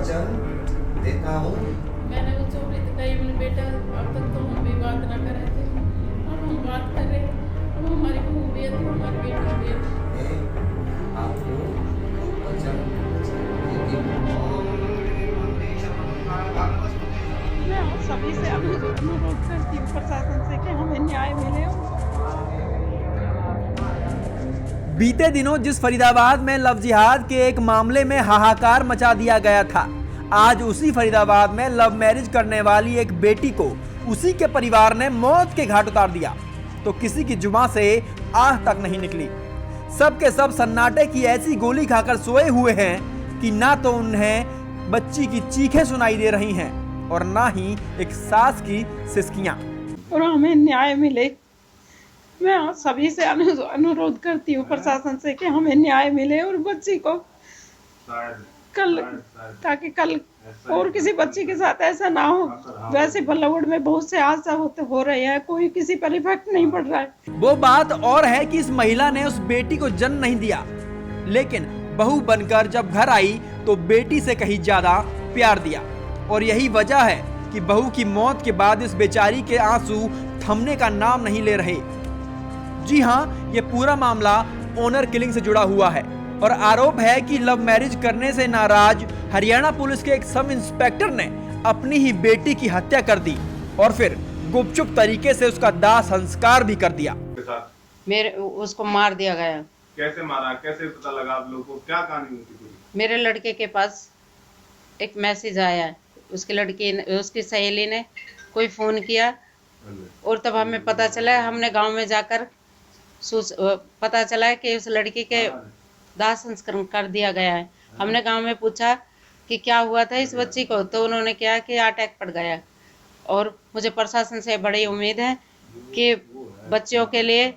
वचन देता हूँ। मैंने उससे उम्मीद कही, बोले बेटा अब तक तो हम भी बात ना कर रहे थे, अब हम बात कर रहे हैं। अब हमारी बहू भी है तो हमारी बेटी भी है। मैं आपको वचन देती हूँ। मैं सभी से अनुरोध करती हूँ प्रशासन से कि हमें न्याय मिले। बीते दिनों जिस फरीदाबाद में लव जिहाद के एक मामले में हाहाकार मचा दिया गया था, आज उसी फरीदाबाद में लव मैरिज करने वाली एक बेटी को उसी के परिवार ने मौत के घाट उतार दिया तो किसी की जुबान से आह तक नहीं निकली। सब के सब सन्नाटे की ऐसी गोली खाकर सोए हुए हैं कि ना तो उन्हें बच्ची की चीखें सुनाई दे रही हैं और ना ही एक सास की सिसकियां। और हमें न्याय मिले। मैं सभी से अनुरोध करती हूँ प्रशासन से कि हमें न्याय मिले और बच्ची को कल, ताकि कल और किसी बच्ची के साथ ऐसा ना हो। वैसे बल्लभगढ़ में बहुत से हादसा हो रहे हैं, कोई किसी पर इफेक्ट नहीं पड़ रहा है। वो बात और है कि इस महिला ने उस बेटी को जन्म नहीं दिया, लेकिन बहू बनकर जब घर आई तो बेटी से कहीं ज्यादा प्यार दिया। और यही वजह है कि बहू की मौत के बाद इस बेचारी के आंसू थमने का नाम नहीं ले रहे। जी हाँ, ये पूरा मामला ऑनर किलिंग से जुड़ा हुआ है और आरोप है कि लव मैरिज करने से नाराज हरियाणा पुलिस के एक सब इंस्पेक्टर ने अपनी ही बेटी की हत्या कर दी और फिर गुपचुप तरीके से उसका दाह संस्कार भी कर दिया। मेरे उसको मार दिया गया। कैसे मारा, कैसे पता लगा आप लोगों को, क्या कहानी होती पूरी? मेरे लड़के के पास एक मैसेज आया है, उसकी सहेली ने कोई फोन किया और तब हमें पता चला। हमने गांव में जाकर पता चला कि उस लड़की के दाह संस्करण कर दिया गया है। हमने गांव में पूछा कि क्या हुआ था इस बच्ची को, तो उन्होंने कहा कि अटैक पड़ गया। और मुझे प्रशासन से बड़ी उम्मीद है कि बच्चियों के लिए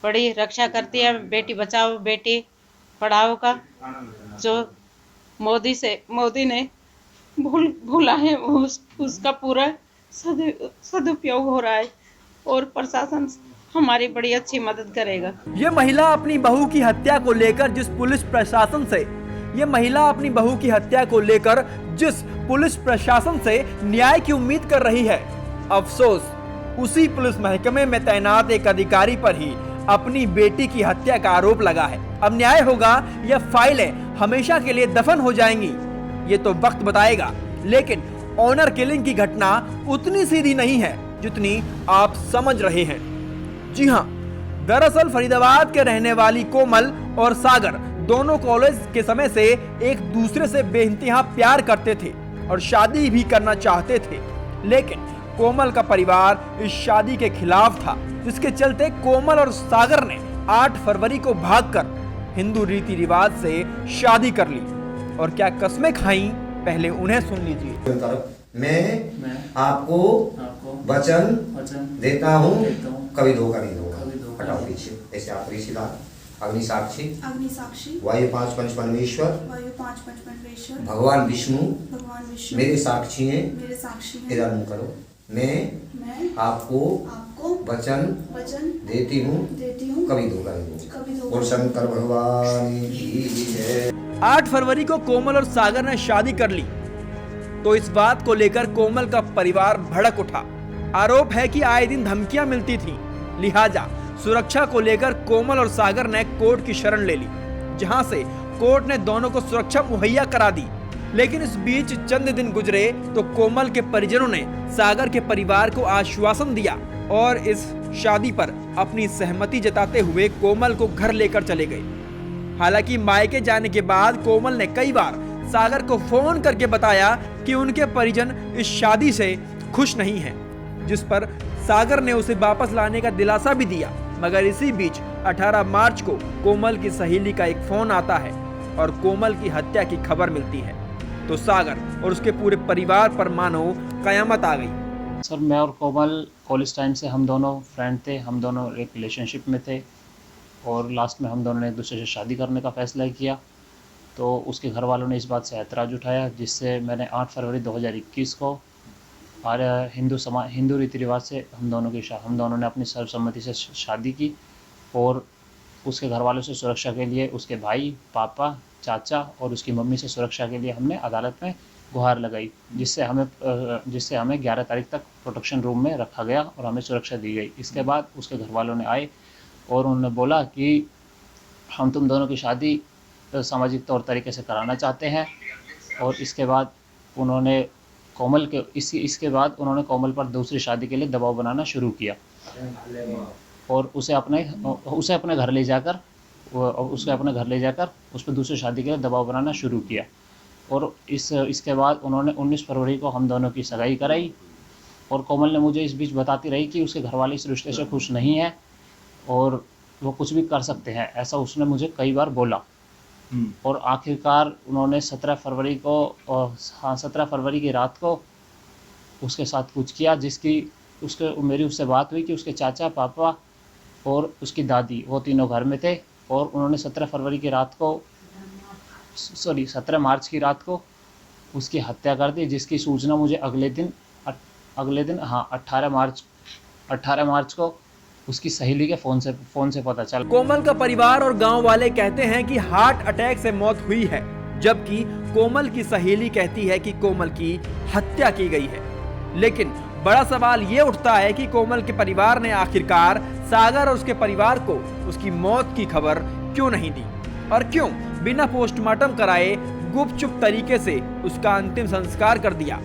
बड़ी रक्षा करती है बेटी बचाओ बेटी पढ़ाओ का जो मोदी ने भूला है, उसका पूरा सदुपयोग हो रहा है और प्रशासन हमारी बड़ी अच्छी मदद करेगा। ये महिला अपनी बहू की हत्या को लेकर जिस पुलिस प्रशासन से न्याय की उम्मीद कर रही है, अफसोस उसी पुलिस महकमे में तैनात एक अधिकारी पर ही अपनी बेटी की हत्या का आरोप लगा है। अब न्याय होगा या फाइलें हमेशा के लिए दफन हो जाएंगी, ये तो वक्त बताएगा। लेकिन ऑनर किलिंग की घटना उतनी सीधी नहीं है जितनी आप समझ रहे हैं। जी हाँ, दरअसल फरीदाबाद के रहने वाली कोमल और सागर दोनों कॉलेज के समय से एक दूसरे से बेइंतहा प्यार करते थे और शादी भी करना चाहते थे, लेकिन कोमल का परिवार इस शादी के खिलाफ था, जिसके चलते कोमल और सागर ने 8 फरवरी को भागकर हिंदू रीति रिवाज से शादी कर ली। और क्या कस्में खाई, पहले उन्हें सुन लीजिए। मैं आपको वचन देता हूँ, कभी धोखा नहीं दूंगा। हटाओ पीछे, ऐसे आप सीधा। अग्नि साक्षी वायु 5 पंच परमेश्वर भगवान विष्णु मेरे साक्षी हैं। इधर मुंह करो। मैं आपको वचन देती हूँ, कभी धोखा नहीं दूंगा। और शंकर भगवान की जय। 8 फरवरी को कोमल और सागर ने शादी कर ली तो इस बात को लेकर कोमल का परिवार भड़क उठा। आरोप है कि आए दिन धमकियां मिलती थीं, लिहाजा सुरक्षा को लेकर कोमल और सागर ने कोर्ट की शरण ले ली, जहां से कोर्ट ने दोनों को सुरक्षा मुहैया करा दी। लेकिन इस बीच चंद दिन गुजरे तो कोमल के परिजनों ने सागर के परिवार को आश्वासन दिया और इस शादी पर अपनी सहमति जताते हुए कोमल को घर लेकर चले गए। हालांकि मायके जाने के बाद कोमल ने कई बार सागर को फोन करके बताया कि उनके परिजन इस शादी से खुश नहीं हैं, जिस पर सागर ने उसे वापस लाने का दिलासा भी दिया। मगर इसी बीच 18 मार्च को कोमल की सहेली का एक फोन आता है और कोमल की हत्या की खबर मिलती है तो सागर और उसके पूरे परिवार पर मानो कयामत आ गई। सर, मैं और कोमल कॉलेज टाइम से हम दोनों फ्रेंड थे, हम दोनों एक रिलेशनशिप में थे और लास्ट में हम दोनों ने एक दूसरे से शादी करने का फैसला किया। तो उसके घर वालों ने इस बात से ऐतराज़ उठाया, जिससे मैंने 8 फरवरी 2021 को हिंदू रीति रिवाज से हम दोनों ने अपनी सर्वसम्मति से शादी की और उसके घर वालों से सुरक्षा के लिए उसके भाई, पापा, चाचा और उसकी मम्मी से सुरक्षा के लिए हमने अदालत में गुहार लगाई, जिससे हमें 11 तारीख तक प्रोटेक्शन रूम में रखा गया और हमें सुरक्षा दी गई। इसके बाद उसके घर वालों ने आए और उन्होंने बोला कि हम तुम दोनों की शादी सामाजिक तौर तरीके से कराना चाहते हैं। और इसके बाद उन्होंने इसके बाद उन्होंने कोमल पर दूसरी शादी के लिए दबाव बनाना शुरू किया और उसे अपने घर ले जाकर उस पर दूसरी शादी के लिए दबाव बनाना शुरू किया। और इसके बाद उन्होंने 19 फरवरी को हम दोनों की सगाई कराई और कोमल ने मुझे इस बीच बताती रही कि उसके घर वाले इस रिश्ते से खुश नहीं है और वो कुछ भी कर सकते हैं, ऐसा उसने मुझे कई बार बोला। और आखिरकार उन्होंने 17 फरवरी की रात को उसके साथ कुछ किया, मेरी उससे बात हुई कि उसके चाचा, पापा और उसकी दादी वो तीनों घर में थे और उन्होंने 17 मार्च की रात को उसकी हत्या कर दी, जिसकी सूचना मुझे अगले दिन 18 मार्च को उसकी सहेली के फोन से पता चला। कोमल का परिवार और गांव वाले कहते हैं कि हार्ट अटैक से मौत हुई है, जबकि कोमल की सहेली कहती है कि कोमल की हत्या की गई है। लेकिन बड़ा सवाल ये उठता है कि कोमल के परिवार ने आखिरकार सागर और उसके परिवार को उसकी मौत की खबर क्यों नहीं दी और क्यों बिना पोस्टमार्टम कराए गुपचुप तरीके से उसका अंतिम संस्कार कर दिया।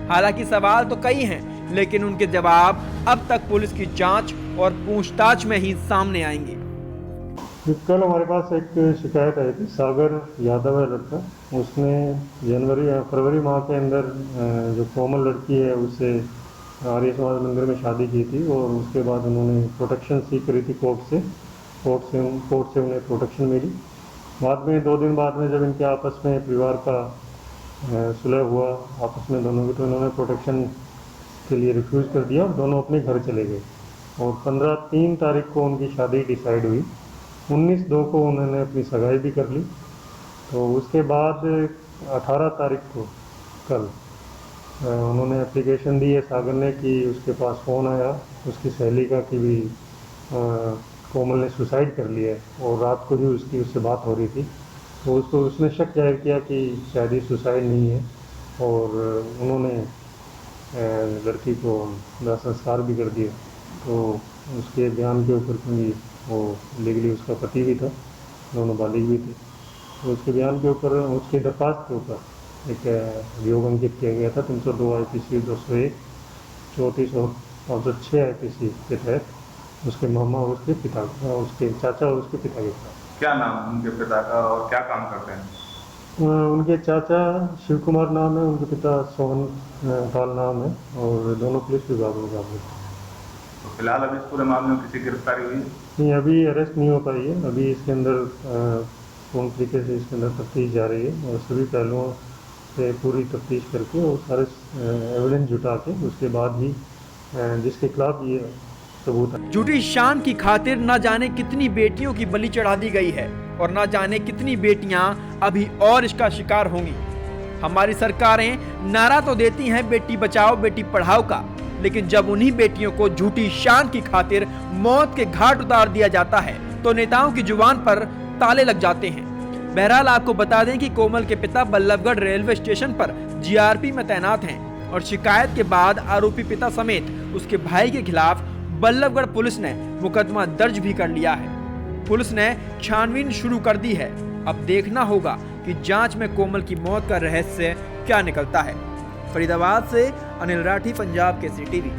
हालांकि सवाल तो कई हैं, लेकिन उनके जवाब अब तक पुलिस की जांच और पूछताछ में ही सामने आएंगे। कल हमारे पास एक शिकायत आई थी, सागर यादव है लड़का, उसने फरवरी माह के अंदर जो कोमल लड़की है उससे आर्य समाज मंदिर में शादी की थी और उसके बाद उन्होंने प्रोटेक्शन सीख करी थी कोर्ट से उन्हें प्रोटेक्शन मिली। बाद में 2 दिन बाद में जब इनके आपस में परिवार का सुलह हुआ आपस में दोनों की, तो इन्होंने प्रोटेक्शन के लिए रिफ्यूज़ कर दिया और दोनों अपने घर चले गए। और 3 तारीख को उनकी शादी डिसाइड हुई, 19/2 को उन्होंने अपनी सगाई भी कर ली। तो उसके बाद 18 तारीख को कल उन्होंने एप्लीकेशन दी है सागर ने कि उसके पास फ़ोन आया उसकी सहेली का कि भी कोमल ने सुसाइड कर लिया है और रात को भी उससे बात हो रही थी। तो उसने शक जाहिर किया कि शायद ये सुसाइड नहीं है और उन्होंने लड़की को दाह संस्कार भी कर दिया। तो उसके बयान के ऊपर, क्योंकि वो लीगली उसका पति भी था, दोनों बालिग भी थे, तो उसके बयान के ऊपर, उसकी दरख्वास्त के ऊपर एक अभियोग अंकित किया गया था 302 IPC 201 34 और 506 IPC के तहत उसके मामा और उसके पिता, उसके चाचा और उसके पिता के साथ। क्या नाम उनके पिता का और क्या काम करते हैं? उनके चाचा शिव कुमार नाम है, उनके पिता सोहन पाल नाम है और दोनों पुलिस विभाग में काम करते हैं। तो फिलहाल अभी इस पूरे मामले में किसी गिरफ्तारी हुई नहीं, अभी अरेस्ट नहीं हो पाई है। अभी इसके अंदर पूर्ण तरीके से इसके अंदर तफ्तीश जा रही है और सभी पहलुओं से पूरी तफ्तीश करके और सारे एविडेंस जुटा के उसके बाद ही जिसके खिलाफ ये सबूत है। झूठी शान की खातिर न जाने कितनी बेटियों की बलि चढ़ा दी गई है और न जाने कितनी बेटियां अभी और इसका शिकार होंगी। हमारी सरकारें नारा तो देती हैं बेटी बचाओ बेटी पढ़ाओ का, लेकिन जब उन्हीं बेटियों को झूठी शान की खातिर मौत के घाट उतार दिया जाता है तो नेताओं की जुबान पर ताले लग जाते हैं। बहरहाल आपको बता दें कि कोमल के पिता बल्लभगढ़ रेलवे स्टेशन पर GRP में तैनात हैं और शिकायत के बाद आरोपी पिता समेत उसके भाई के खिलाफ बल्लभगढ़ पुलिस ने मुकदमा दर्ज भी कर लिया है। पुलिस ने छानबीन शुरू कर दी है। अब देखना होगा कि जांच में कोमल की मौत का रहस्य क्या निकलता है। फरीदाबाद से अनिल राठी, पंजाब केसरी टीवी।